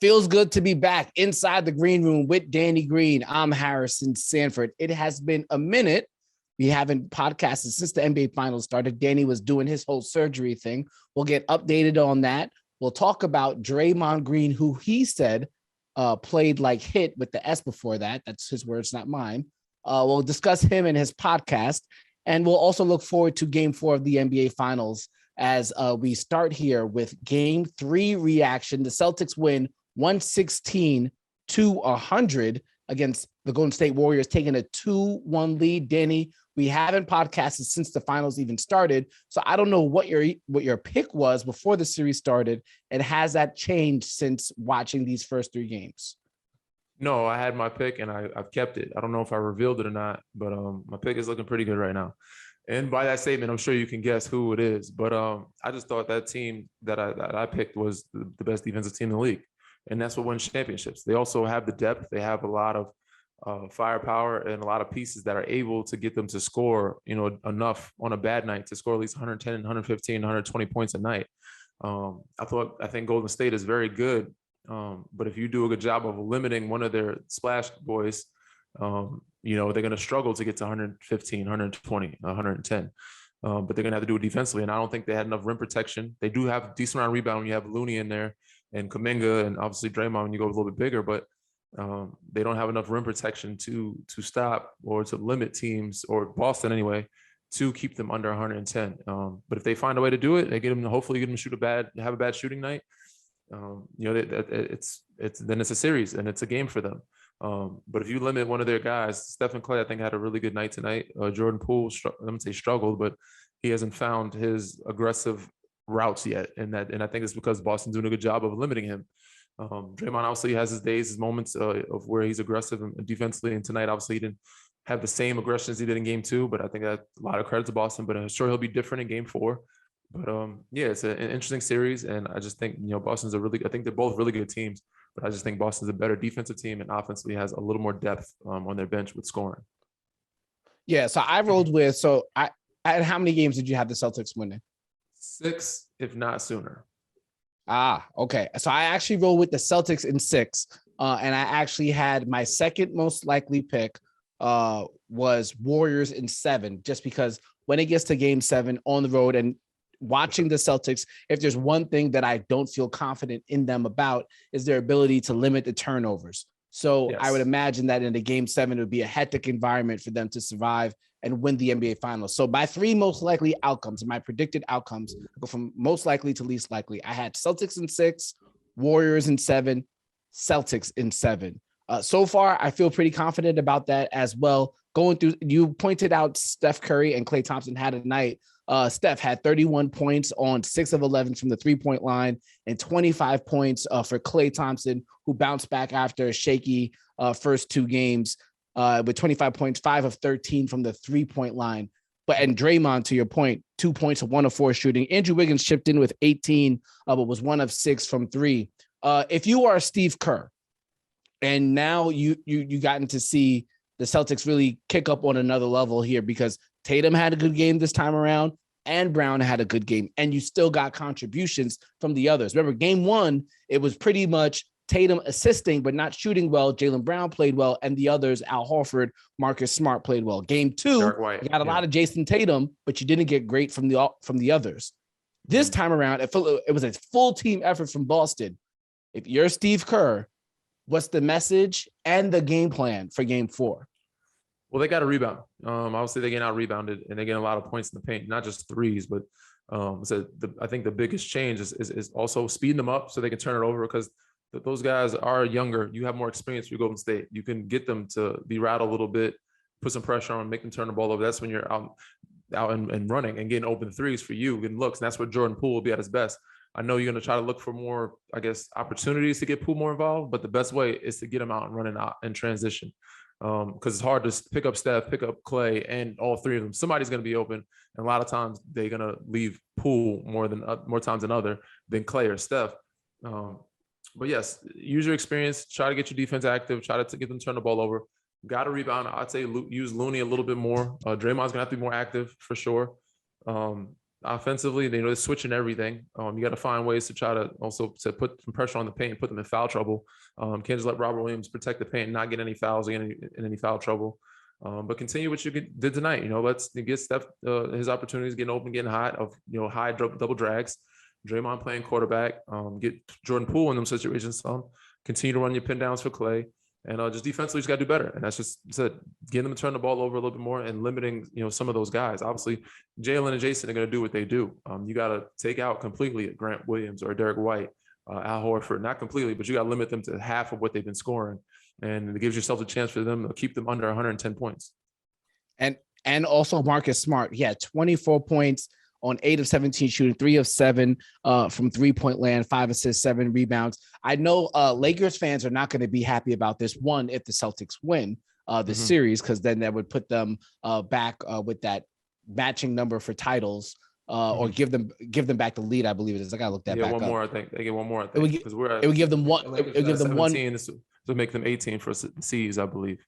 Feels good to be back inside the green room with Danny Green. I'm Harrison Sanford. It has been a minute. We haven't podcasted since the NBA Finals started. Danny was doing his whole surgery thing. We'll get updated on that. We'll talk about Draymond Green, who he said played like hit with the S before that. That's his words, not mine. We'll discuss him and his podcast. And we'll also look forward to Game 4 of the NBA Finals as we start here with Game 3 reaction. The Celtics win 116-100 against the Golden State Warriors, taking a 2-1 lead. Danny, we haven't podcasted since the finals even started, so I don't know what your pick was before the series started, and has that changed since watching these first 3 games? No, I had my pick and I've kept it. I don't know if I revealed it or not, but my pick is looking pretty good right now. And by that statement, I'm sure you can guess who it is. But I just thought that team that I picked was the best defensive team in the league. And that's what wins championships. They also have the depth. They have a lot of firepower and a lot of pieces that are able to get them to score, enough on a bad night to score at least 110, 115, 120 points a night. I think Golden State is very good. But if you do a good job of limiting one of their splash boys, they're going to struggle to get to 115, 120, 110. But they're going to have to do it defensively. And I don't think they had enough rim protection. They do have decent amount of rebound when you have Looney in there and Kuminga and obviously Draymond when you go a little bit bigger, but they don't have enough rim protection to stop or to limit teams, or Boston anyway, to keep them under 110. But if they find a way to do it, they hopefully get them to have a bad shooting night. It's a series and it's a game for them. But if you limit one of their guys, Steph and Clay, I think had a really good night tonight. Jordan Poole, struggled, but he hasn't found his aggressive routes yet, and I think it's because Boston's doing a good job of limiting him. Draymond obviously has his days, his moments of where he's aggressive and defensively, and tonight obviously he didn't have the same aggression as he did in Game 2, but I think that's a lot of credit to Boston. But I'm sure he'll be different in Game 4. But it's an interesting series, and I just think Boston's I think they're both really good teams, but I just think Boston's a better defensive team and offensively has a little more depth on their bench with scoring. Yeah, so I rolled with how many games did you have the Celtics winning? 6, if not sooner. Okay. So I actually rolled with the Celtics in 6, and I actually had my second most likely pick was Warriors in 7, just because when it gets to Game 7 on the road and watching the Celtics, if there's one thing that I don't feel confident in them about, is their ability to limit the turnovers. So yes. I would imagine that in the Game 7, it would be a hectic environment for them to survive and win the NBA Finals. So my 3 most likely outcomes, my predicted outcomes, go from most likely to least likely. I had Celtics in 6, Warriors in 7, Celtics in 7. So far, I feel pretty confident about that as well. Going through, you pointed out Steph Curry and Klay Thompson had a night. Steph had 31 points on 6 of 11 from the 3-point line and 25 points for Klay Thompson, who bounced back after a shaky first 2 games with 25 points, 5 of 13 from the 3-point line. And Draymond, to your point, 2 points, 1 of 4 shooting. Andrew Wiggins chipped in with 18, but was 1 of 6 from 3. If you are Steve Kerr, and now you gotten to see the Celtics really kick up on another level here, because Tatum had a good game this time around and Brown had a good game, and you still got contributions from the others. Remember, Game 1, it was pretty much Tatum assisting but not shooting well. Jaylen Brown played well, and the others, Al Horford, Marcus Smart, played well. Game 2, you got a lot of Jason Tatum, but you didn't get great from the others. This time around, it was a full team effort from Boston. If you're Steve Kerr, what's the message and the game plan for Game 4? Well, they got to rebound. Obviously, they get out rebounded and they get a lot of points in the paint, not just threes, but I think the biggest change is also speeding them up so they can turn it over, because those guys are younger. You have more experience for Golden State. You can get them to be rattled a little bit, put some pressure on, make them turn the ball over. That's when you're out and running and getting open threes for you, getting looks. And that's where Jordan Poole will be at his best. I know you're going to try to look for more, opportunities to get Poole more involved, but the best way is to get him out and running out in transition. Because it's hard to pick up Steph, pick up Clay, and all 3 of them. Somebody's going to be open, and a lot of times they're going to leave Poole more times than Clay or Steph. But yes, use your experience. Try to get your defense active. Try to get them to turn the ball over. Got to rebound. I'd say use Looney a little bit more. Draymond's going to have to be more active for sure. offensively, they're switching everything. You got to find ways to try to also to put some pressure on the paint and put them in foul trouble. Can't just let Robert Williams protect the paint and not get any fouls or in any foul trouble. But continue what you did tonight. Let's get Steph his opportunities, getting open, getting hot, of high double drags. Draymond playing quarterback. Get Jordan Poole in them situations. Continue to run your pin downs for Clay. And just defensively, you just got to do better. And that's just getting them to turn the ball over a little bit more and limiting, some of those guys. Obviously, Jalen and Jason are going to do what they do. You got to take out completely Grant Williams or Derek White, Al Horford, not completely, but you got to limit them to half of what they've been scoring. And it gives yourself a chance for them to keep them under 110 points. And also Marcus Smart. He had 24 points on 8 of 17 shooting, 3 of 7 from 3-point land, 5 assists, 7 rebounds. I know Lakers fans are not going to be happy about this one if the Celtics win the series, because then that would put them back with that matching number for titles or give them back the lead. I believe it is. I got to look that back up. More, I think. They get one more, I think. It would give them one. It would give them one. To make them 18 for C's, I believe.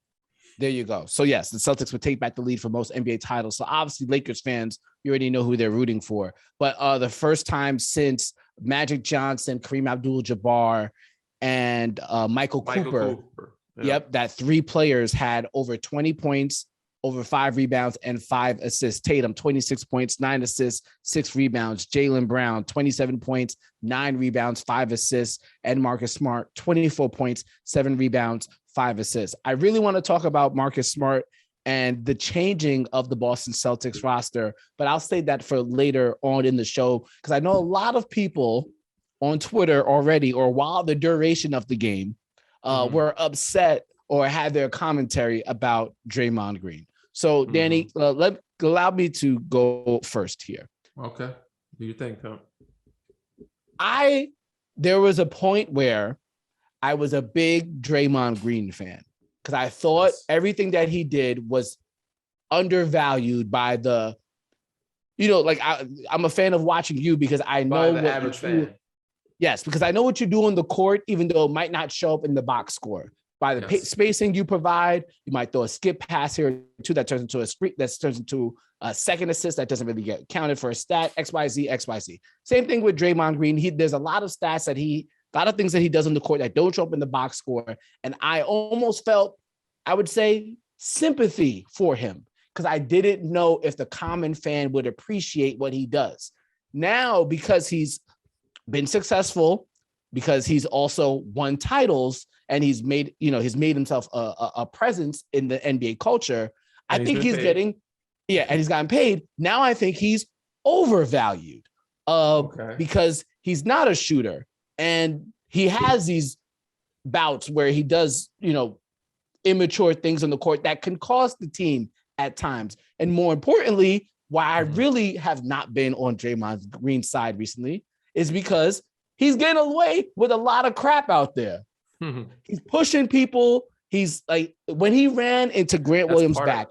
There you go. So yes, the Celtics would take back the lead for most NBA titles. So obviously Lakers fans, you already know who they're rooting for. But the first time since Magic Johnson, Kareem Abdul-Jabbar, and Michael Cooper. Yeah. Yep, that 3 players had over 20 points, over 5 rebounds, and 5 assists. Tatum, 26 points, 9 assists, 6 rebounds. Jaylen Brown, 27 points, 9 rebounds, 5 assists. And Marcus Smart, 24 points, 7 rebounds, 5 assists. I really want to talk about Marcus Smart and the changing of the Boston Celtics roster, but I'll save that for later on in the show, because I know a lot of people on Twitter already, or while the duration of the game, were upset or had their commentary about Draymond Green. So, Danny, allow me to go first here. Okay. What do you think, Tom? There was a point where I was a big Draymond Green fan, because I thought everything that he did was undervalued by the, I'm a fan of watching you because I know by the average fan. Yes, because I know what you do on the court, even though it might not show up in the box score. By the spacing you provide, you might throw a skip pass here too that turns into a screen, that turns into a second assist that doesn't really get counted for a stat. XYZ. Same thing with Draymond Green. There's a lot of stats a lot of things that he does on the court that don't show up in the box score, and I almost felt, I would say, sympathy for him, because I didn't know if the common fan would appreciate what he does. Now, because he's been successful, because he's also won titles, and he's made himself a presence in the NBA culture. I think he's getting, and he's gotten paid. Now I think he's overvalued because he's not a shooter, and he has these bouts where he does, immature things on the court that can cost the team at times. And more importantly, why I really have not been on Draymond Green's side recently is because he's getting away with a lot of crap out there. He's pushing people. He's like, when he ran into Grant Williams back.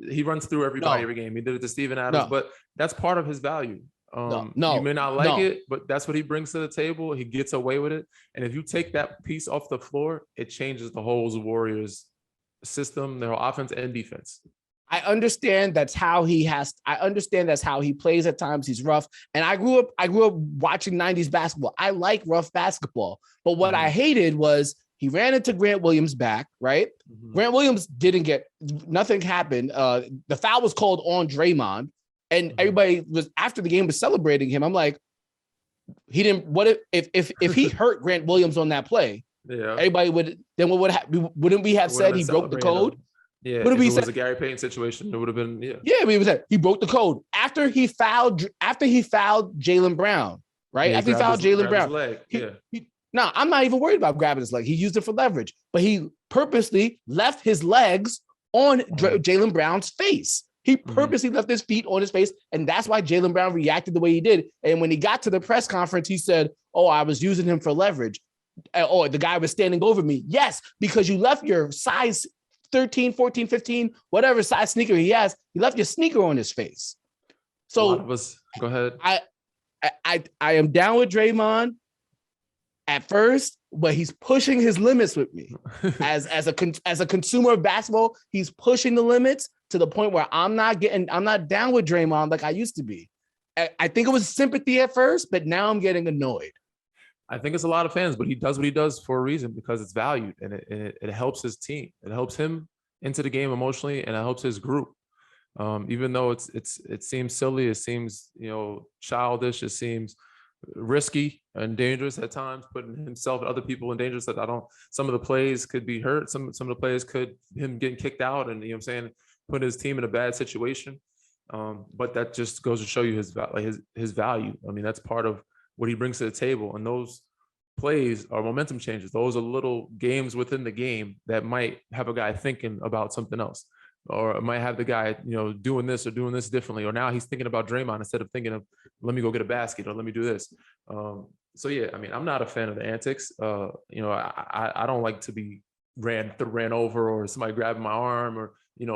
He runs through everybody every game. He did it to Steven Adams, but that's part of his value. You may not like it, but that's what he brings to the table. He gets away with it. And if you take that piece off the floor, it changes the whole Warriors system, their offense and defense. I understand that's how he plays at times. He's rough. And I grew up watching 90s basketball. I like rough basketball. But what I hated was he ran into Grant Williams back, right? Grant Williams nothing happened. The foul was called on Draymond, and everybody was, after the game, was celebrating him. I'm like, he didn't, what if he hurt Grant Williams on that play? Yeah. Everybody wouldn't we have said he broke the code? Yeah, if it was a Gary Payton situation, it would have been, he broke the code after he fouled Jaylen Brown, right? After he fouled Jaylen Brown. No, I'm not even worried about grabbing his leg. He used it for leverage, but he purposely left his legs on Jaylen Brown's face. He purposely left his feet on his face, and that's why Jaylen Brown reacted the way he did. And when he got to the press conference, he said, "Oh, I was using him for leverage." Or the guy was standing over me. Yes, because you left your size 13, 14, 15, whatever size sneaker he has, you left your sneaker on his face. So go ahead. I am down with Draymond at first, but he's pushing his limits with me. As a consumer of basketball, he's pushing the limits to the point where I'm not down with Draymond like I used to be. I think it was sympathy at first, but now I'm getting annoyed. I think it's a lot of fans, but he does what he does for a reason, because it's valued, and it helps his team. It helps him into the game emotionally, and it helps his group. Even though it seems silly, it seems, childish, it seems risky and dangerous at times, putting himself and other people in danger. That some of the plays could be hurt. Some of the plays could him getting kicked out, and put his team in a bad situation. But that just goes to show you his value. I mean, that's part of what he brings to the table. And those plays are momentum changes. Those are little games within the game that might have a guy thinking about something else, or it might have the guy, doing this or doing this differently. Or now he's thinking about Draymond instead of thinking of, let me go get a basket, or let me do this. So yeah, I mean, I'm not a fan of the antics. I don't like to be ran over, or somebody grabbing my arm, or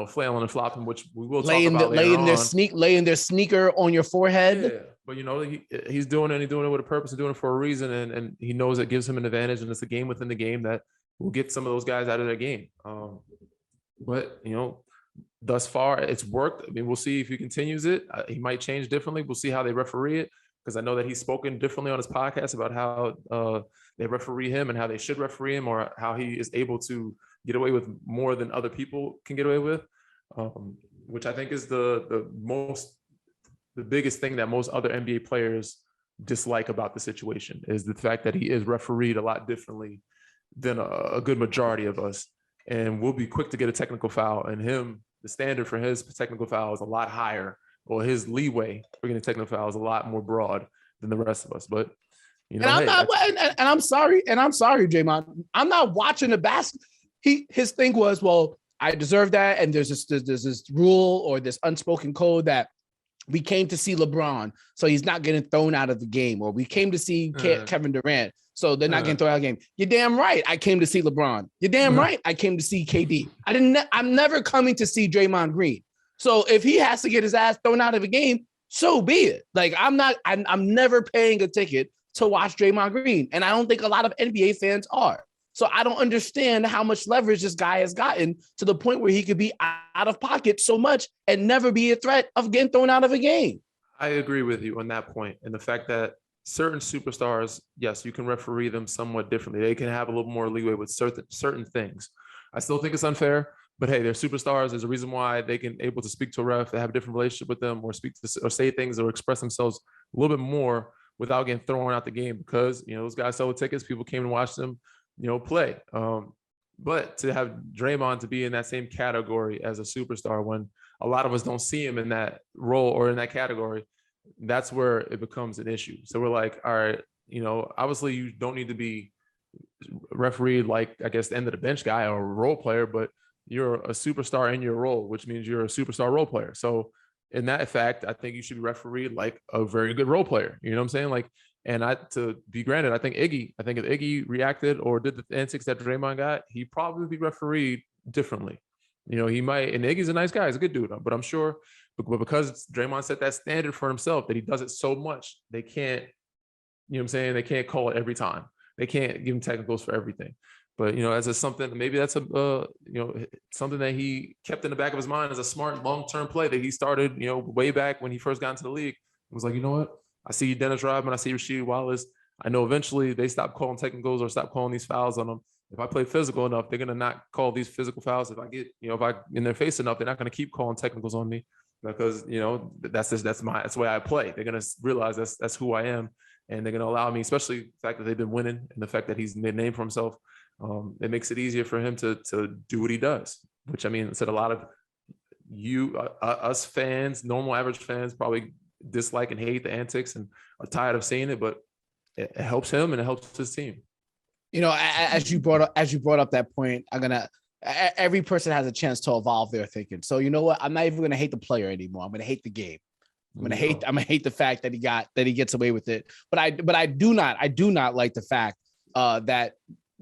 flailing and flopping, which we will talk about later on. Laying their sneaker on your forehead. Yeah, but he's doing it. He's doing it with a purpose, and doing it for a reason, and he knows it gives him an advantage, and it's a game within the game that will get some of those guys out of their game. But thus far it's worked. I mean, we'll see if he continues it. He might change differently. We'll see how they referee it, because I know that he's spoken differently on his podcast about how they referee him and how they should referee him, or how he is able to get away with more than other people can get away with, which I think is the biggest thing that most other NBA players dislike about the situation, is the fact that he is refereed a lot differently than a good majority of us. And we'll be quick to get a technical foul, and the standard for his technical foul is a lot higher, or his leeway for getting a technical foul is a lot more broad than the rest of us. But I'm sorry, Draymond. I'm not watching the basket. His thing was, well, I deserve that, and there's this rule, or this unspoken code that we came to see LeBron, so he's not getting thrown out of the game, or we came to see Kevin Durant, so they're not getting thrown out of the game. You're damn right, I came to see LeBron. You're damn right, I came to see KD. I'm never coming to see Draymond Green. So if he has to get his ass thrown out of the game, so be it. Like, I'm never paying a ticket to watch Draymond Green, and I don't think a lot of NBA fans are. So I don't understand how much leverage this guy has gotten to the point where he could be out of pocket so much and never be a threat of getting thrown out of a game. I agree with you on that point. And the fact that certain superstars, yes, you can referee them somewhat differently. They can have a little more leeway with certain things. I still think it's unfair, but hey, they're superstars. There's a reason why they can able to speak to a ref, they have a different relationship with them, or say things or express themselves a little bit more without getting thrown out the game, because those guys sell the tickets, people came and watched them play. But to have Draymond to be in that same category as a superstar, when a lot of us don't see him in that role or in that category, that's where it becomes an issue. So we're like, all right, obviously you don't need to be refereed like, I guess, the end of the bench guy or a role player, but you're a superstar in your role, which means you're a superstar role player. So in that fact, I think you should be refereed like a very good role player. You know what I'm saying? Like, and to be granted, I think if Iggy reacted or did the antics that Draymond got, he'd probably be refereed differently. He might, and Iggy's a nice guy, he's a good dude, but I'm sure, but because Draymond set that standard for himself that he does it so much, they can't, they can't call it every time. They can't give him technicals for everything. But, as something, maybe that's something that he kept in the back of his mind as a smart long-term play that he started, way back when he first got into the league. It was like, you know what? I see Dennis Rodman, I see Rasheed Wallace. I know eventually they stop calling technicals or stop calling these fouls on them. If I play physical enough, they're going to not call these physical fouls. If I get, if I in their face enough, they're not going to keep calling technicals on me, because, that's the way I play. They're going to realize that's who I am. And they're going to allow me, especially the fact that they've been winning and the fact that he's made a name for himself. It makes it easier for him to do what he does, which, I mean, said a lot of us fans, normal average fans, probably dislike and hate the antics and are tired of seeing it, but it helps him and it helps his team. As you brought up that point, every person has a chance to evolve their thinking. So you know what? I'm not even going to hate the player anymore. I'm going to hate the game. I'm going to hate the fact that he gets away with it. But I do not like the fact that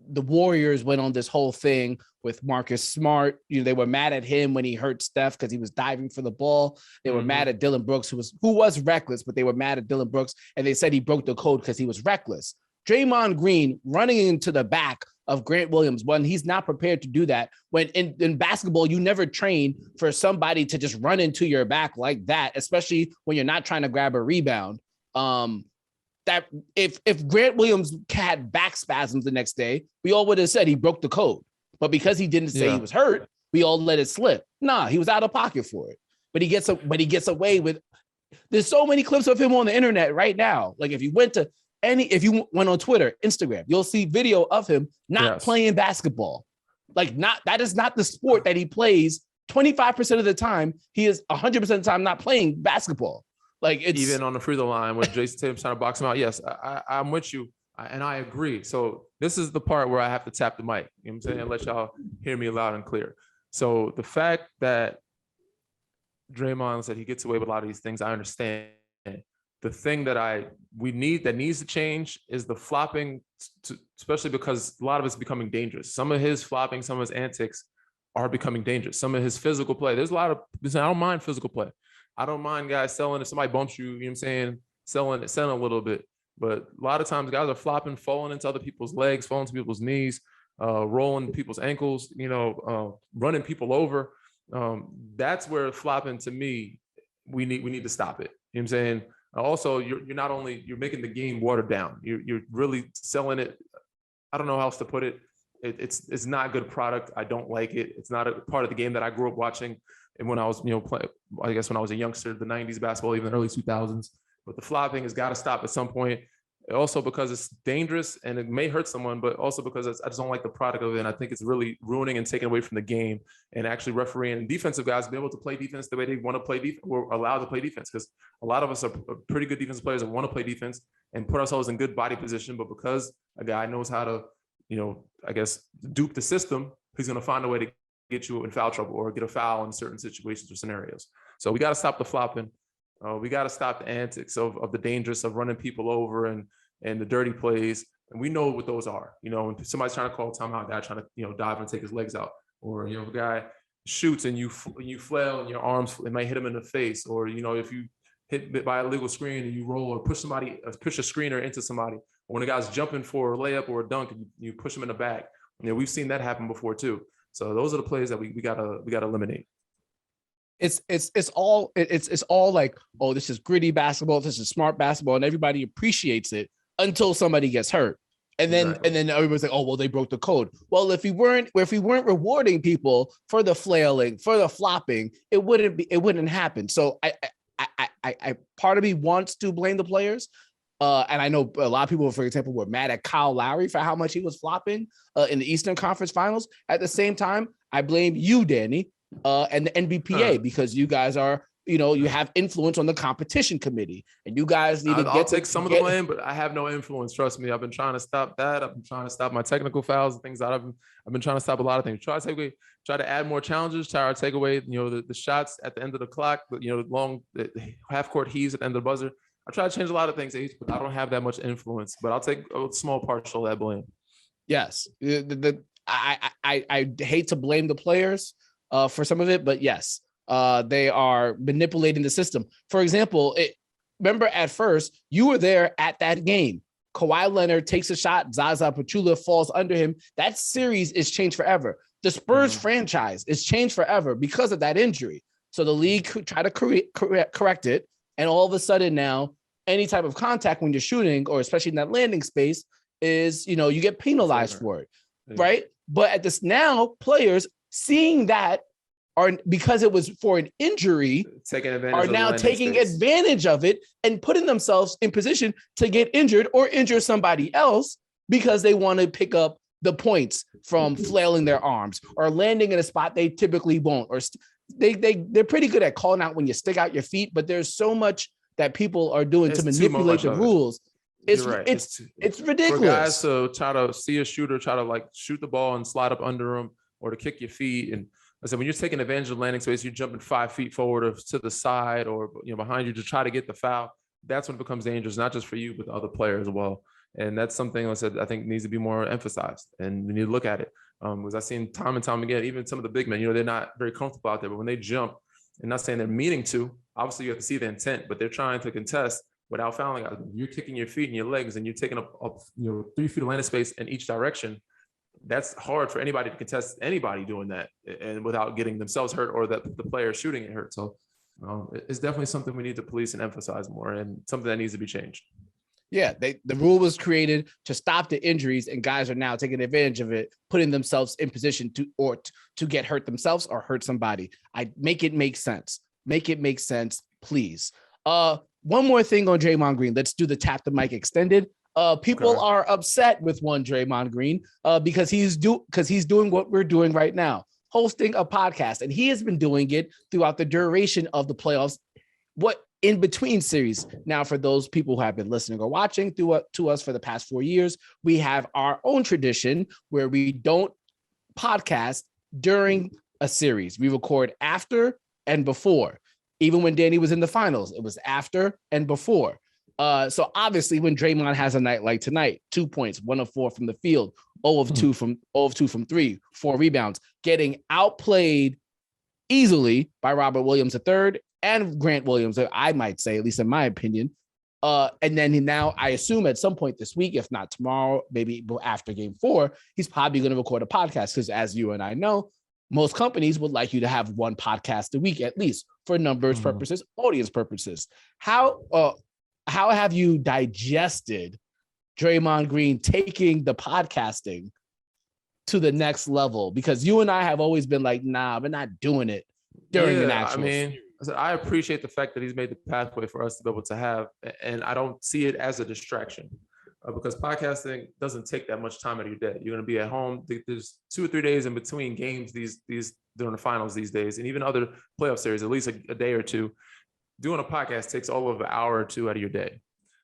the Warriors went on this whole thing with Marcus Smart. They were mad at him when he hurt Steph because he was diving for the ball. They were mad at Dillon Brooks, who was reckless, but they were mad at Dillon Brooks, and they said he broke the code because he was reckless. Draymond Green running into the back of Grant Williams when he's not prepared to do that. When in basketball, you never train for somebody to just run into your back like that, especially when you're not trying to grab a rebound. That if Grant Williams had back spasms the next day, we all would have said he broke the code. But because he didn't say he was hurt, we all let it slip. Nah, he was out of pocket for it. But he gets away with. There's so many clips of him on the internet right now. Like if you went on Twitter, Instagram, you'll see video of him not playing basketball. Like that is not the sport that he plays. 25% of the time, he is 100% of the time not playing basketball. Like it's even on the free throw line when Jason Tatum's trying to box him out. Yes, I'm with you. And I agree. So this is the part where I have to tap the mic. You know what I'm saying? And let y'all hear me loud and clear. So the fact that Draymond said he gets away with a lot of these things, I understand. The thing that needs to change is the flopping, especially because a lot of it's becoming dangerous. Some of his flopping, some of his antics are becoming dangerous. Some of his physical play. There's a lot of, I don't mind physical play. I don't mind guys selling if somebody bumps you, you know what I'm saying, selling a little bit. But a lot of times guys are flopping, falling into other people's legs, falling to people's knees, rolling people's ankles, running people over. That's where flopping, to me, we need to stop it. You know what I'm saying? Also, you're not only, you're making the game watered down. You're really selling it. I don't know how else to put it. It's not a good product. I don't like it. It's not a part of the game that I grew up watching. And when I was, I guess when I was a youngster, the 90s basketball, even the early 2000s. But the flopping has got to stop at some point. Also because it's dangerous and it may hurt someone, but also because I just don't like the product of it. And I think it's really ruining and taking away from the game, and actually refereeing and defensive guys be able to play defense the way they want to play defense, or allowed to play defense. Because a lot of us are pretty good defensive players that want to play defense and put ourselves in good body position. But because a guy knows how to, I guess, dupe the system, he's going to find a way to get you in foul trouble or get a foul in certain situations or scenarios. So we got to stop the flopping. We got to stop the antics of the dangerous, of running people over and the dirty plays. And we know what those are. When somebody's trying to call timeout, a guy trying to dive and take his legs out, or a guy shoots and you flail and your arms, it might hit him in the face, or if you hit by a illegal screen and you roll or push a screener into somebody, or when a guy's jumping for a layup or a dunk and you push him in the back. We've seen that happen before too. So those are the plays that we gotta eliminate. It's all like, oh, this is gritty basketball, this is smart basketball, and everybody appreciates it until somebody gets hurt. And then everybody's like, oh, well, they broke the code. Well, if we weren't rewarding people for the flailing, for the flopping, it wouldn't happen. So I part of me wants to blame the players. And I know a lot of people, for example, were mad at Kyle Lowry for how much he was flopping in the Eastern Conference Finals. At the same time, I blame you, Danny, and the NBPA, because you guys are, you have influence on the competition committee, and you guys need to I'll take some of the blame, but I have no influence. Trust me. I've been trying to stop that. I've been trying to stop my technical fouls and things that I've been trying to stop a lot of things. Try to add more challenges, try to take away, the shots at the end of the clock, long half court heaves at the end of the buzzer. I try to change a lot of things, but I don't have that much influence, but I'll take a small partial of that blame. Yes. I hate to blame the players for some of it, but yes, they are manipulating the system. For example, remember at first you were there at that game. Kawhi Leonard takes a shot, Zaza Pachulia falls under him. That series is changed forever. The Spurs franchise is changed forever because of that injury. So the league could try to correct it. And all of a sudden now, any type of contact when you're shooting, or especially in that landing space, is, you get penalized for it, right? But at this now, players seeing that because it was for an injury, are now taking advantage of it and putting themselves in position to get injured or injure somebody else because they want to pick up the points from flailing their arms or landing in a spot they typically won't, or they're pretty good at calling out when you stick out your feet, but there's so much that people are doing to manipulate the rules. It's ridiculous. For guys to try to see a shooter, try to shoot the ball and slide up under him, or to kick your feet. And I said, when you're taking advantage of landing space, you're jumping 5 feet forward or to the side or behind you to try to get the foul. That's when it becomes dangerous, not just for you, but the other players as well. And that's something I said I think needs to be more emphasized, and we need to look at it. Because I've seen time and time again, even some of the big men, they're not very comfortable out there, but when they jump, and not saying they're meaning to, obviously you have to see the intent, but they're trying to contest without fouling out. You're kicking your feet and your legs, and you're taking up 3 feet of landing space in each direction. that's hard for anybody to contest anybody doing that and without getting themselves hurt or that the player shooting it hurt. So it's definitely something we need to police and emphasize more, and something that needs to be changed. Yeah, the rule was created to stop the injuries, and guys are now taking advantage of it, putting themselves in position to get hurt themselves or hurt somebody. I make it make sense. Make it make sense, please. One more thing on Draymond Green. Let's do the tap the mic extended. People are upset with one Draymond Green because he's doing what we're doing right now, hosting a podcast, and he has been doing it throughout the duration of the playoffs. What in between series. Now, for those people who have been listening or watching to us for the past 4 years, we have our own tradition where we don't podcast during a series. We record after and before. Even when Danny was in the finals, it was after and before. So obviously when Draymond has a night like tonight, 2 points, 1 of 4 from the field, 0 of 2 from 3, 4 rebounds, getting outplayed easily by Robert Williams III and Grant Williams, I might say, at least in my opinion. And then now I assume at some point this week, if not tomorrow, maybe after game 4, he's probably going to record a podcast because as you and I know, most companies would like you to have one podcast a week, at least for numbers purposes, audience purposes. How have you digested Draymond Green taking the podcasting to the next level? Because you and I have always been like, nah, we're not doing it during an actual series. I appreciate the fact that he's made the pathway for us to be able to have, and I don't see it as a distraction because podcasting doesn't take that much time out of your day. You're going to be at home. There's 2 or 3 days in between games these during the finals these days, and even other playoff series, at least a day or two. Doing a podcast takes all of an hour or 2 out of your day.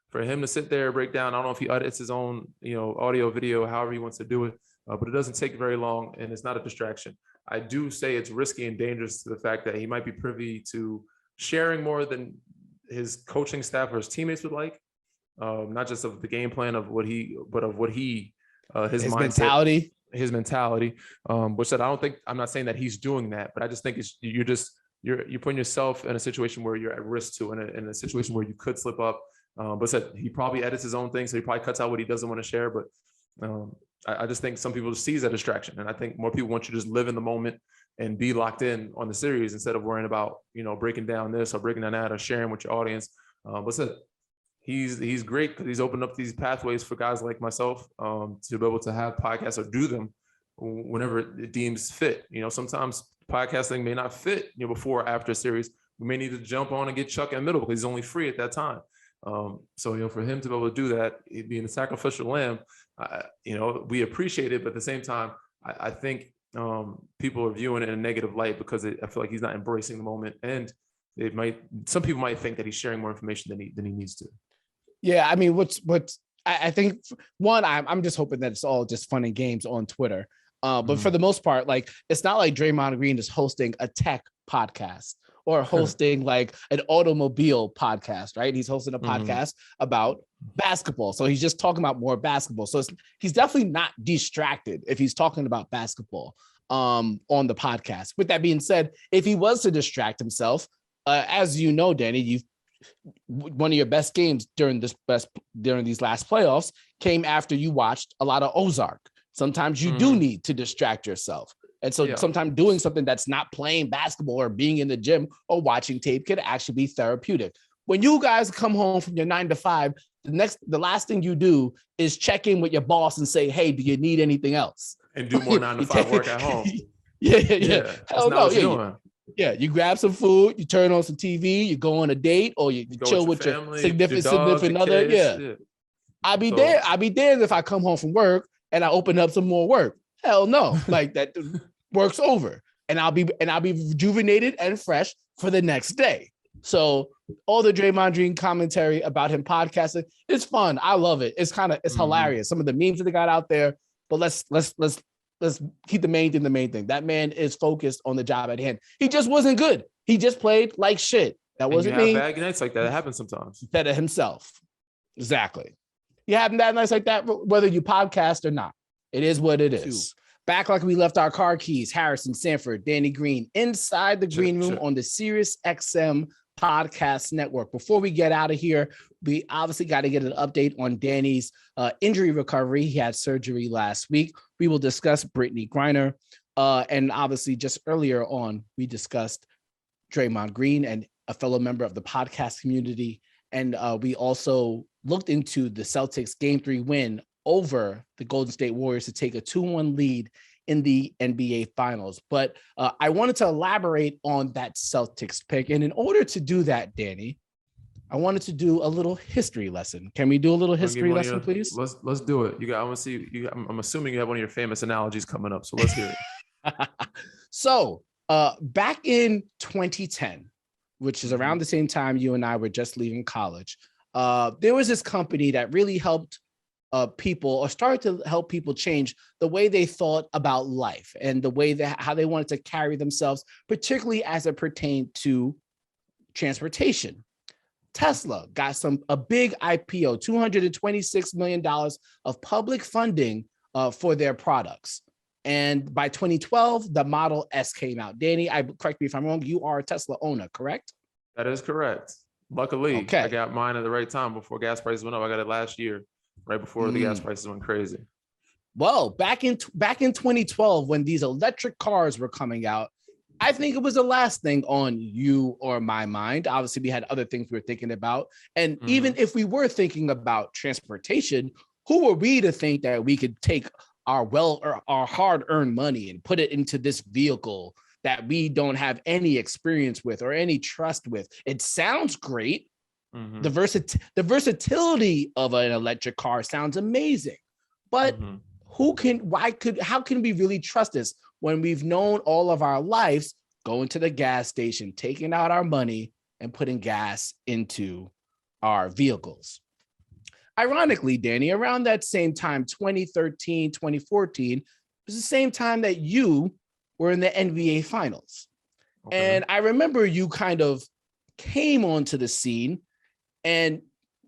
For him to sit there, break down, I don't know if he edits his own, audio, video, however he wants to do it, but it doesn't take very long, and it's not a distraction. I do say it's risky and dangerous to the fact that he might be privy to sharing more than his coaching staff or his teammates would like, not just of the game plan of what he, but of what he, his mindset, his mentality. Which that I'm not saying that he's doing that, but I just think you're putting yourself in a situation where you're at risk to, in a situation where you could slip up. But said he probably edits his own thing, so he probably cuts out what he doesn't want to share. But I just think some people see as a distraction, and I think more people want you to just live in the moment and be locked in on the series instead of worrying about breaking down this or breaking down that or sharing with your audience. But said he's great because he's opened up these pathways for guys like myself to be able to have podcasts or do them whenever it deems fit. Sometimes podcasting may not fit before or after a series. We may need to jump on and get Chuck in the middle because he's only free at that time. So for him to be able to do that, being a sacrificial lamb, we appreciate it, but at the same time, I think people are viewing it in a negative light because I feel like he's not embracing the moment, and some people might think that he's sharing more information than he needs to. Yeah, I mean, I think one, I'm just hoping that it's all just fun and games on Twitter. But for the most part, like, it's not like Draymond Green is hosting a tech podcast or hosting like an automobile podcast, right? He's hosting a podcast about basketball. So he's just talking about more basketball. So he's definitely not distracted if he's talking about basketball on the podcast. With that being said, if he was to distract himself, as you know, Danny, one of your best games during these last playoffs came after you watched a lot of Ozark. Sometimes you do need to distract yourself. And so sometimes doing something that's not playing basketball or being in the gym or watching tape could actually be therapeutic. When you guys come home from your 9 to 5, the last thing you do is check in with your boss and say, hey, do you need anything else? And do more 9 to 5 work at home. Yeah. Hell no. You grab some food, you turn on some TV, you go on a date, or you chill with your family, significant other. Yeah. I'll be there if I come home from work and I open up some more work. Hell no. Like, that work's over. And I'll be rejuvenated and fresh for the next day. So all the Draymond Green commentary about him podcasting, it's fun. I love it. It's hilarious. Some of the memes that they got out there, but let's keep the main thing. That man is focused on the job at hand. He just wasn't good. He just played like shit. That wasn't me. Bad nights like that. It happens sometimes. Said it himself. Exactly. You have bad nights like that, whether you podcast or not. It is what it is. Back like we left our car keys, Harrison, Sanford, Danny Green, inside the green room on the Sirius XM Podcast Network. Before we get out of here, we obviously got to get an update on Danny's injury recovery. He had surgery last week. We will discuss Brittney Griner. And obviously, just earlier on, we discussed Draymond Green and a fellow member of the podcast community. And we also looked into the Celtics Game 3 win over the Golden State Warriors to take a 2-1 lead in the NBA Finals. But I wanted to elaborate on that Celtics pick. And in order to do that, Danny, I wanted to do a little history lesson. Can we do a little history lesson, please? Let's do it. I want to see you. I'm assuming you have one of your famous analogies coming up. So let's hear it. So back in 2010, which is around the same time you and I were just leaving college, there was this company that really helped people, or started to help people change the way they thought about life and the way that how they wanted to carry themselves, particularly as it pertained to transportation. Tesla got a big IPO, $226 million of public funding for their products. And by 2012, the Model S came out. Danny, correct me if I'm wrong, you are a Tesla owner, correct? That is correct. Luckily, okay. I got mine at the right time before gas prices went up. I got it last year, right before the gas prices went crazy. Well, back in 2012, when these electric cars were coming out, I think it was the last thing on you or my mind. Obviously, we had other things we were thinking about. And even if we were thinking about transportation, who were we to think that we could take our hard-earned money and put it into this vehicle that we don't have any experience with or any trust with? It sounds great. The versatility of an electric car sounds amazing, but how can we really trust this when we've known all of our lives going to the gas station, taking out our money and putting gas into our vehicles? Ironically, Danny, around that same time, 2013, 2014, was the same time that you were in the NBA Finals. Okay. And I remember you kind of came onto the scene, and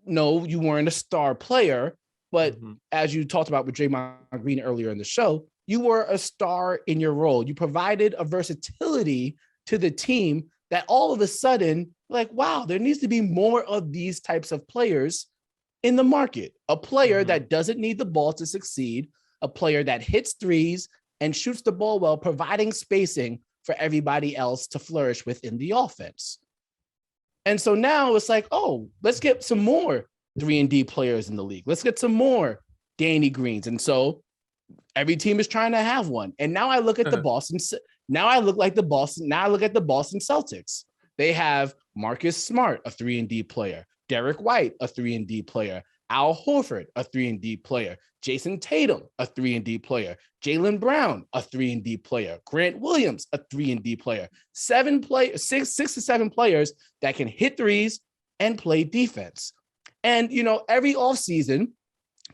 no, you weren't a star player, but as you talked about with Draymond Green earlier in the show, you were a star in your role. You provided a versatility to the team that all of a sudden, like, wow, there needs to be more of these types of players in the market. A player that doesn't need the ball to succeed, a player that hits threes and shoots the ball well, providing spacing for everybody else to flourish within the offense. And so now it's like, oh, let's get some more 3-and-D players in the league. Let's get some more Danny Greens. And so every team is trying to have one. And now I look at the Boston. Now I look at the Boston Celtics. They have Marcus Smart, a 3-and-D player. Derek White, a 3-and-D player. Al Horford, a 3-and-D player. Jason Tatum, a 3-and-D player. Jaylen Brown, a 3-and-D player. Grant Williams, a 3-and-D player. Six to seven players that can hit threes and play defense. And, every offseason,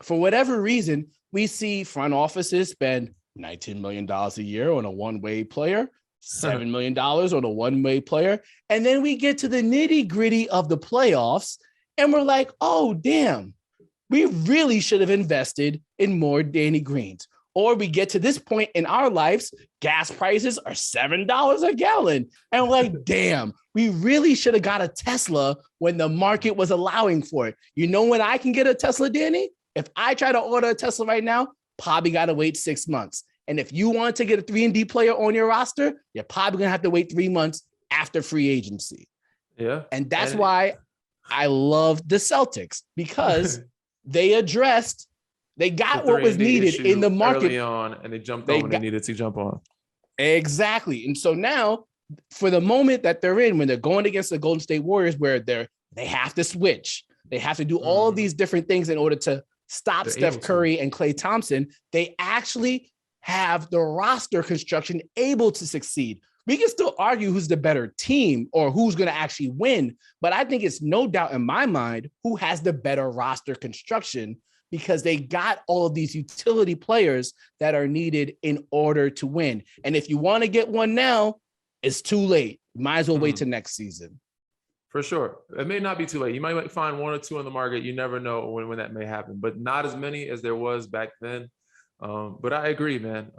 for whatever reason, we see front offices spend $19 million a year on a one-way player, $7 million on a one-way player. And then we get to the nitty-gritty of the playoffs, and we're like, oh, damn, we really should have invested in more Danny Greens. Or we get to this point in our lives, gas prices are $7 a gallon. And we're like, damn, we really should have got a Tesla when the market was allowing for it. You know when I can get a Tesla, Danny? If I try to order a Tesla right now, probably got to wait 6 months. And if you want to get a 3-and-D player on your roster, you're probably going to have to wait 3 months after free agency. Yeah. And that's why I love the Celtics, because they got what was needed in the market early on, and they jumped on when they needed to jump on. Exactly. And so now, for the moment that they're in, when they're going against the Golden State Warriors, where they have to switch, they have to do all of these different things in order to stop Steph Curry and Klay Thompson, they actually have the roster construction able to succeed. We can still argue who's the better team or who's going to actually win, but I think it's no doubt in my mind who has the better roster construction, because they got all of these utility players that are needed in order to win. And if you want to get one now, it's too late. Might as well wait till next season. For sure. It may not be too late. You might find one or two on the market. You never know when that may happen, but not as many as there was back then. But I agree, man.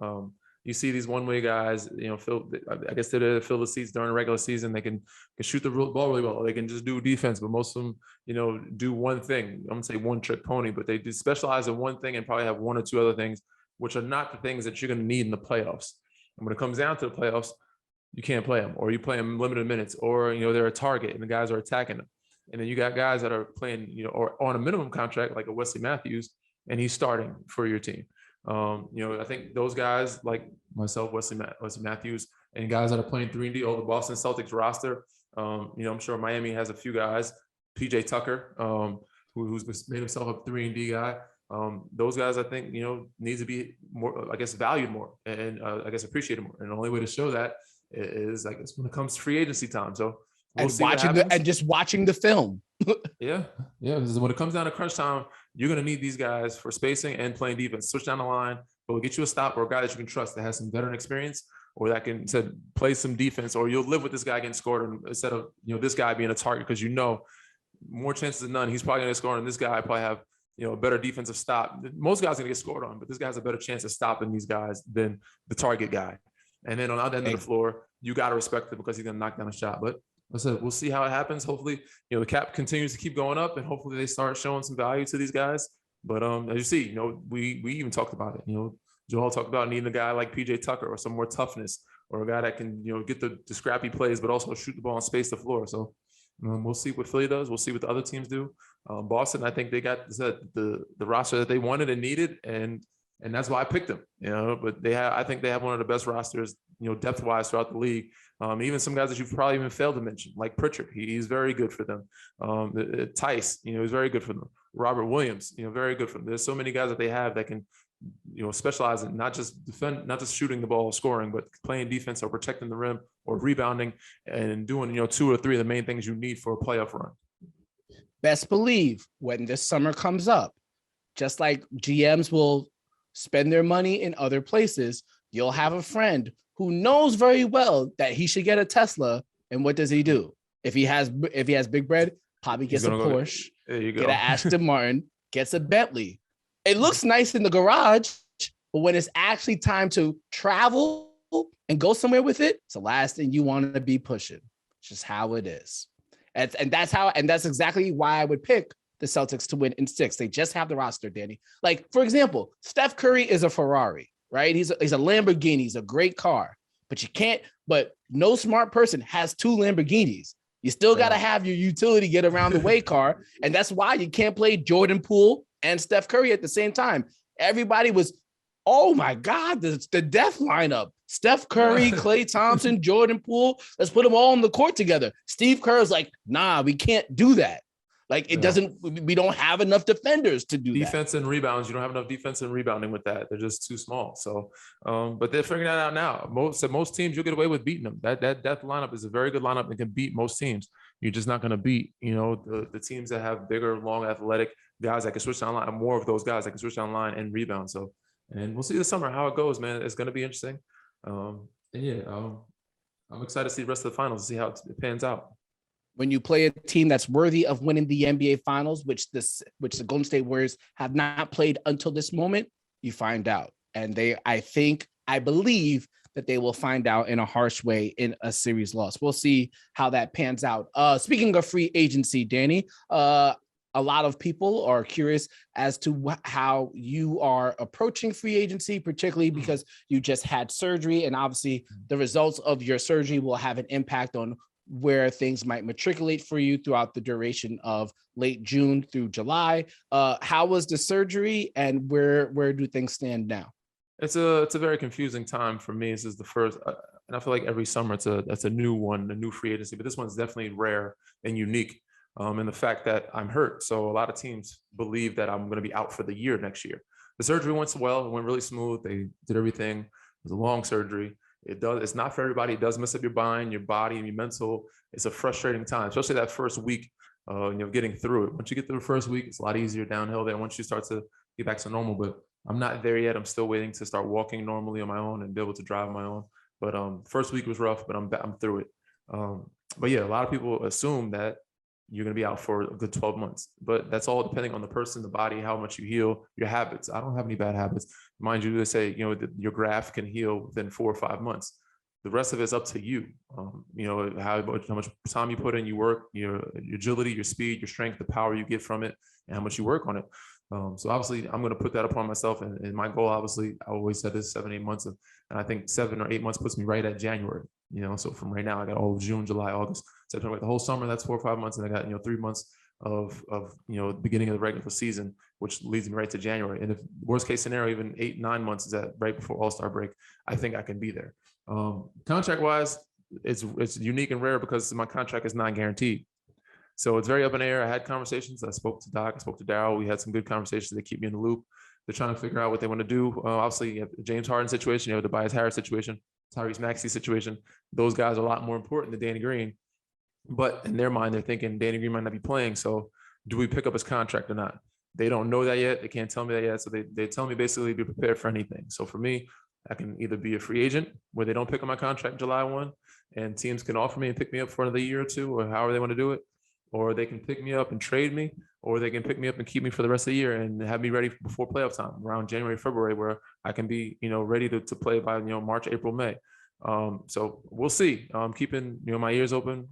you see these one-way guys, I guess they're there to fill the seats during the regular season. They can shoot the ball really well. They can just do defense, but most of them, do one thing. I'm gonna say one trick pony, but they do specialize in one thing and probably have one or two other things, which are not the things that you're going to need in the playoffs. And when it comes down to the playoffs, you can't play them, or you play them limited minutes, or, they're a target and the guys are attacking them. And then you got guys that are playing, or on a minimum contract, like a Wesley Matthews, and he's starting for your team. I think those guys like myself, Wesley Matthews, and guys that are playing 3-and-D, the Boston Celtics roster. I'm sure Miami has a few guys, PJ Tucker, who's made himself a 3-and-D guy. Those guys, I think, need to be more, I guess, valued more and I guess appreciated more. And the only way to show that is, I guess, when it comes to free agency time. So we'll see and just watching the film. Yeah. Because when it comes down to crunch time, you're going to need these guys for spacing and playing defense. Switch down the line, but we'll get you a stop or a guy that you can trust that has some veteran experience, or that can play some defense, or you'll live with this guy getting scored instead of this guy being a target, because more chances than none he's probably going to score, and this guy probably have a better defensive stop. Most guys are going to get scored on, but this guy has a better chance of stopping these guys than the target guy. And then on the other end of the floor, you got to respect him because he's going to knock down a shot. But like I said, we'll see how it happens. Hopefully, the cap continues to keep going up, and hopefully they start showing some value to these guys. But as you see, we even talked about it. Joel talked about needing a guy like PJ Tucker, or some more toughness, or a guy that can get the scrappy plays, but also shoot the ball and space the floor. So we'll see what Philly does. We'll see what the other teams do. Boston, I think they got the roster that they wanted and needed, and that's why I picked them. But I think they have one of the best rosters, depth wise throughout the league. Even some guys that you've probably even failed to mention, like Pritchard, he's very good for them. Tice, he's very good for them. Robert Williams, very good for them. There's so many guys that they have that can, specialize in not just defend, not just shooting the ball or scoring, but playing defense or protecting the rim or rebounding and doing, 2 or 3 of the main things you need for a playoff run. Best believe when this summer comes up, just like GMs will spend their money in other places, you'll have a friend who knows very well that he should get a Tesla. And what does he do? If he has big bread, probably gets a Porsche, get an Aston Martin, gets a Bentley. It looks nice in the garage, but when it's actually time to travel and go somewhere with it, it's the last thing you want to be pushing. It's just how it is. And that's exactly why I would pick the Celtics to win in 6. They just have the roster, Danny. Like, for example, Steph Curry is a Ferrari, right? He's a Lamborghini. He's a great car, but no smart person has 2 Lamborghinis. You still got to have your utility get around the way car. And that's why you can't play Jordan Poole and Steph Curry at the same time. Everybody was, oh my God, the death lineup. Steph Curry, Klay Thompson, Jordan Poole. Let's put them all on the court together. Steve Kerr's like, nah, we can't do that. Like, we don't have enough defenders to do defense and rebounds. You don't have enough defense and rebounding with that. They're just too small. So, but they're figuring that out now. Most teams, you'll get away with beating them. That death lineup is a very good lineup and can beat most teams. You're just not going to beat, the teams that have bigger, long, athletic guys that can switch down line, more of those guys that can switch down line and rebound. So, and we'll see this summer how it goes, man. It's going to be interesting. I'm excited to see the rest of the finals, to see how it pans out. When you play a team that's worthy of winning the NBA Finals, which the Golden State Warriors have not played until this moment, you find out. And I believe that they will find out in a harsh way in a series loss. We'll see how that pans out. Speaking of free agency, Danny, a lot of people are curious as to how you are approaching free agency, particularly because you just had surgery, and obviously the results of your surgery will have an impact on where things might matriculate for you throughout the duration of late June through July. How was the surgery, and where do things stand now? It's a very confusing time for me. This is the first, and I feel like every summer that's a new one, a new free agency, but this one's definitely rare and unique. And the fact that I'm hurt. So a lot of teams believe that I'm going to be out for the year next year. The surgery went well. It went really smooth. They did everything. It was a long surgery. It's not for everybody. It does mess up your mind, your body, and your mental. It's a frustrating time, especially that first week, getting through it. Once you get through the first week, it's a lot easier downhill there once you start to get back to normal. But I'm not there yet. I'm still waiting to start walking normally on my own and be able to drive on my own. But first week was rough, but I'm through it. But yeah, a lot of people assume that you're going to be out for a good 12 months. But that's all depending on the person, the body, how much you heal, your habits. I don't have any bad habits. Mind you, they say, your graft can heal within 4 or 5 months. The rest of it's up to you. How much time you put in, you work, your agility, your speed, your strength, the power you get from it, and how much you work on it. So obviously I'm going to put that upon myself. And my goal, obviously, I always said this 7, 8 months and I think 7 or 8 months puts me right at January, so from right now, I got all of June, July, August, September, the whole summer, that's 4 or 5 months. And I got, 3 months of beginning of the regular season, which leads me right to January. And if worst case scenario, even 8, 9 months is that right before All-Star break, I think I can be there. Contract wise, it's unique and rare because my contract is non-guaranteed. So it's very up in the air. I had conversations. I spoke to Doc, I spoke to Daryl. We had some good conversations. They keep me in the loop. They're trying to figure out what they want to do. Obviously, you have the James Harden situation, you have the Tobias Harris situation, Tyrese Maxey situation. Those guys are a lot more important than Danny Green. But in their mind, they're thinking Danny Green might not be playing. So do we pick up his contract or not? They don't know that yet. They can't tell me that yet. So they tell me basically be prepared for anything. So for me, I can either be a free agent where they don't pick up my contract July 1 and teams can offer me and pick me up for another year or two or however they want to do it. Or they can pick me up and trade me, or they can pick me up and keep me for the rest of the year and have me ready before playoff time around January, February, where I can be, ready to play by, March, April, May. So we'll see. I'm keeping, my ears open,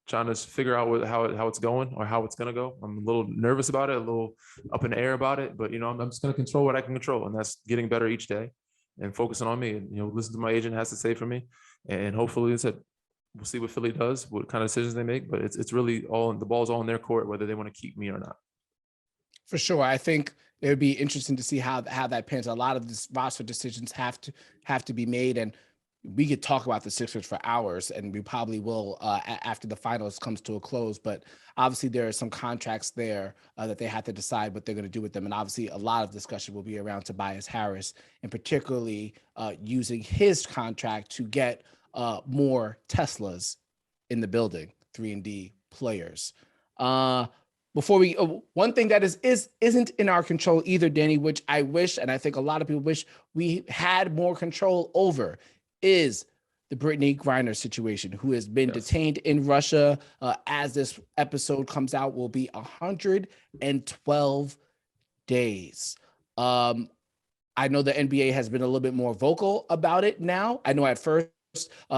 trying to figure out how it's going or how it's going to go. I'm a little nervous about it, a little up in the air about it, but, I'm just going to control what I can control. And that's getting better each day and focusing on me and, listen to my agent has to say for me. And hopefully we'll see what Philly does, what kind of decisions they make, but it's really the ball's all in their court, whether they want to keep me or not. For sure. I think it would be interesting to see how that pans. A lot of these roster decisions have to be made. And we could talk about the Sixers for hours, and we probably will after the finals comes to a close. But obviously there are some contracts there that they have to decide what they're going to do with them. And obviously a lot of discussion will be around Tobias Harris, and particularly using his contract to get more Teslas in the building, 3&D players. Before we, one thing that isn't in our control either, Danny, which I wish, and I think a lot of people wish we had more control over, is the Brittney Griner situation, who has been detained in Russia. As this episode comes out, will be 112 days. I know the NBA has been a little bit more vocal about it now. I know at first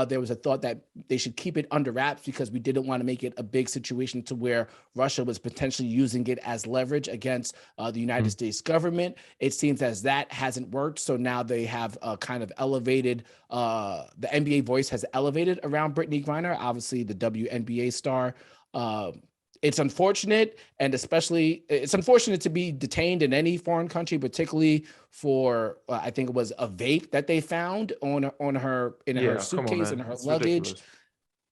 there was a thought that they should keep it under wraps because we didn't want to make it a big situation to where Russia was potentially using it as leverage against the United States government. It seems as that hasn't worked. So now they have kind of elevated, the NBA voice has elevated around Brittney Griner, obviously the WNBA star. It's unfortunate, and especially it's unfortunate to be detained in any foreign country, particularly for I think it was a vape that they found on her in her suitcase and her luggage.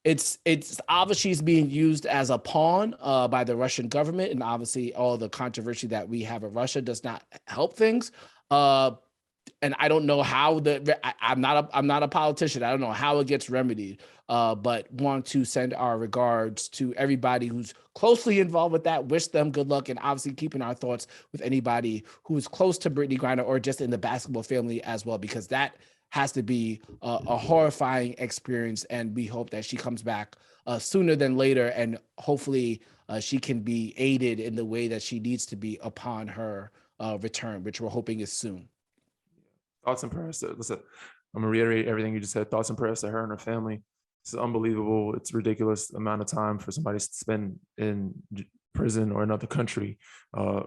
Ridiculous. It's obviously she's being used as a pawn by the Russian government, and obviously all the controversy that we have in Russia does not help things. And I don't know how I'm not a politician. I don't know how it gets remedied, but want to send our regards to everybody who's closely involved with that. Wish them good luck, and obviously keeping our thoughts with anybody who is close to Brittney Griner or just in the basketball family as well, because that has to be a horrifying experience. And we hope that she comes back sooner than later, and hopefully she can be aided in the way that she needs to be upon her return, which we're hoping is soon. Thoughts and prayers. Listen, I'm gonna reiterate everything you just said. Thoughts and prayers to her and her family. This is unbelievable. It's a ridiculous amount of time for somebody to spend in prison or another country,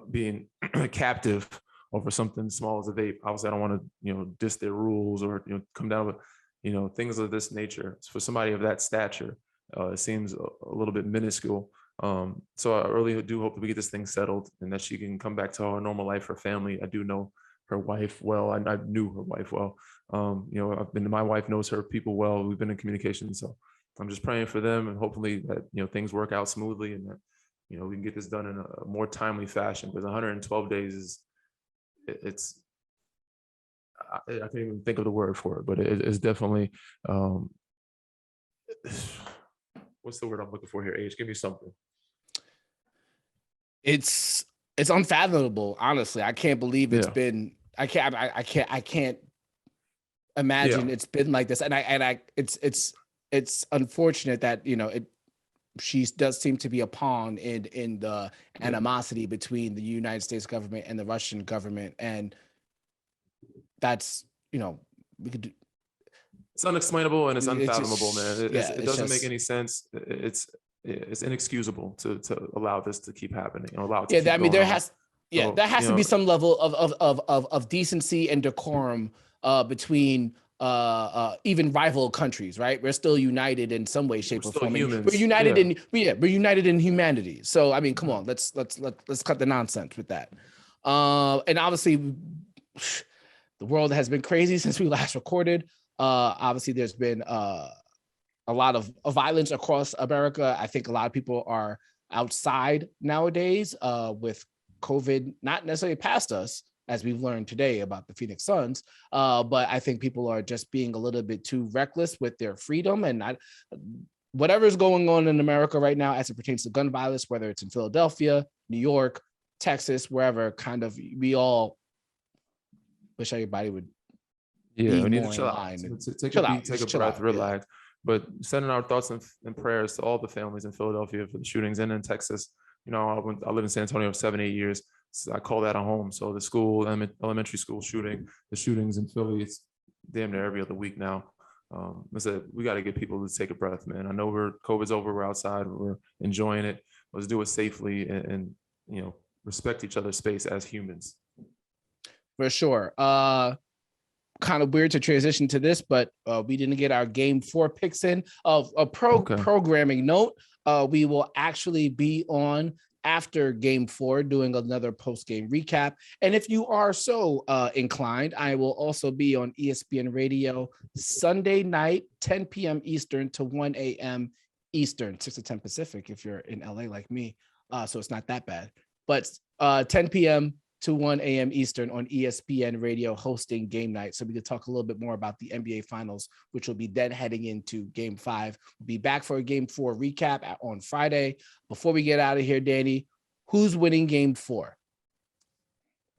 being captive over something small as a vape. Obviously, I don't want to, diss their rules or come down with, things of this nature. For somebody of that stature, it seems a little bit minuscule. So I really do hope that we get this thing settled and that she can come back to her normal life, her family. I do know her wife well. I knew her wife well. My wife knows her people well. We've been in communication. So I'm just praying for them, and hopefully that, things work out smoothly, and that, we can get this done in a more timely fashion, because 112 days I can't even think of the word for it, but it's definitely, what's the word I'm looking for here? Age, give me something. It's unfathomable. Honestly, I can't believe it's been, I can't imagine it's been like this. And it's unfortunate that, she does seem to be a pawn in the animosity between the United States government and the Russian government, and that's, you know, we could do. It's unexplainable and it's unfathomable, man. It doesn't make just any sense. It's inexcusable to allow this to keep happening and allow it to yeah. keep I mean, going there on. has to be some level of decency and decorum between even rival countries, right? We're still united in some way, shape, or form. Humans. We're united we're united in humanity. So I mean, come on, let's cut the nonsense with that. And obviously, the world has been crazy since we last recorded. Obviously, there's been a lot of violence across America. I think a lot of people are outside nowadays with COVID not necessarily past us, as we've learned today about the Phoenix Suns. But I think people are just being a little bit too reckless with their freedom, and whatever's going on in America right now as it pertains to gun violence, whether it's in Philadelphia, New York, Texas, wherever, kind of, we all wish everybody would we need to chill out. Take a breath, relax. Yeah. But sending our thoughts and prayers to all the families in Philadelphia for the shootings, and in Texas. You know, I lived in San Antonio for 7-8 years. So I call that a home. So the school, elementary school shooting, the shootings in Philly, it's damn near every other week now. I said, we got to get people to take a breath, man. I know COVID's over, we're outside, we're enjoying it. Let's do it safely and you know, respect each other's space as humans. For sure. Kind of weird to transition to this, but we didn't get our game 4 picks in. Of a programming note, we will actually be on after game 4 doing another post-game recap. And if you are so inclined, I will also be on ESPN Radio Sunday night, 10 p.m. Eastern to 1 a.m. Eastern, 6 to 10 Pacific if you're in LA like me. So it's not that bad. But 10 p.m. to 1 a.m. Eastern on ESPN Radio hosting game night. So we could talk a little bit more about the NBA Finals, which will be then heading into game 5. We'll be back for a game 4 recap on Friday. Before we get out of here, Danny, who's winning game 4?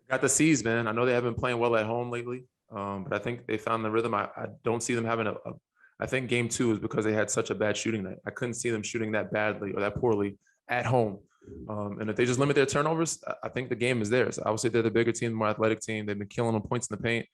Got the C's, man. I know they haven't been playing well at home lately, but I think they found the rhythm. I don't see them having I think game 2 is because they had such a bad shooting night. I couldn't see them shooting that badly or that poorly at home. And if they just limit their turnovers, I think the game is theirs. Obviously, they're the bigger team, the more athletic team. They've been killing them points in the paint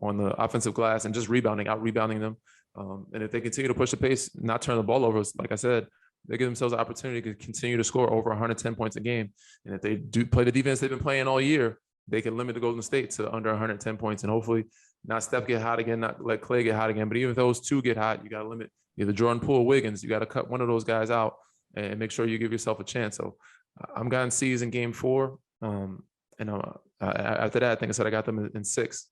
on the offensive glass and just out rebounding them. And if they continue to push the pace, not turn the ball over, like I said, they give themselves an opportunity to continue to score over 110 points a game. And if they do play the defense they've been playing all year, they can limit the Golden State to under 110 points. And hopefully not Steph get hot again, not let Clay get hot again. But even if those two get hot, you got to limit either Jordan Poole or Wiggins. You got to cut one of those guys out and make sure you give yourself a chance. So I'm getting C's in game 4. And after that, I think I said I got them in 6.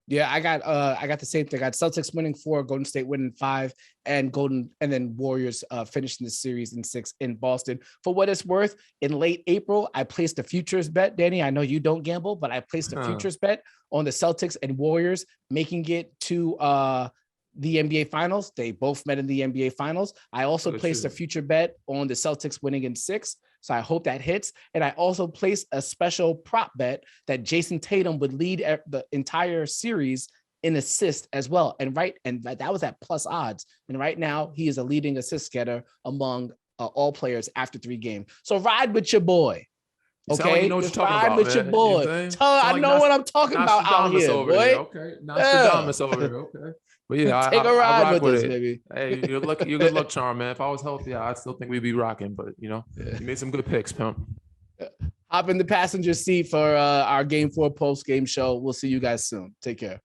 Yeah, I got the same thing. I got Celtics winning 4, Golden State winning 5, and then Warriors finishing the series in 6 in Boston. For what it's worth, in late April, I placed a futures bet, Danny. I know you don't gamble, but I placed a futures bet on the Celtics and Warriors making it to the NBA Finals. They both met in the NBA Finals. I also placed a future bet on the Celtics winning in 6. So I hope that hits. And I also placed a special prop bet that Jason Tatum would lead the entire series in assist as well. And that was at plus odds. And right now he is a leading assist getter among all players after 3 games. So ride with your boy. Okay, like ride with your boy. I know what I'm talking about out here, boy. Okay, Nostradamus over here. Okay. But yeah, take a ride with us, baby. Hey, you're good luck charm, man. If I was healthy, I still think we'd be rocking. But you made some good picks, pimp. Hop in the passenger seat for our game 4 post game show. We'll see you guys soon. Take care.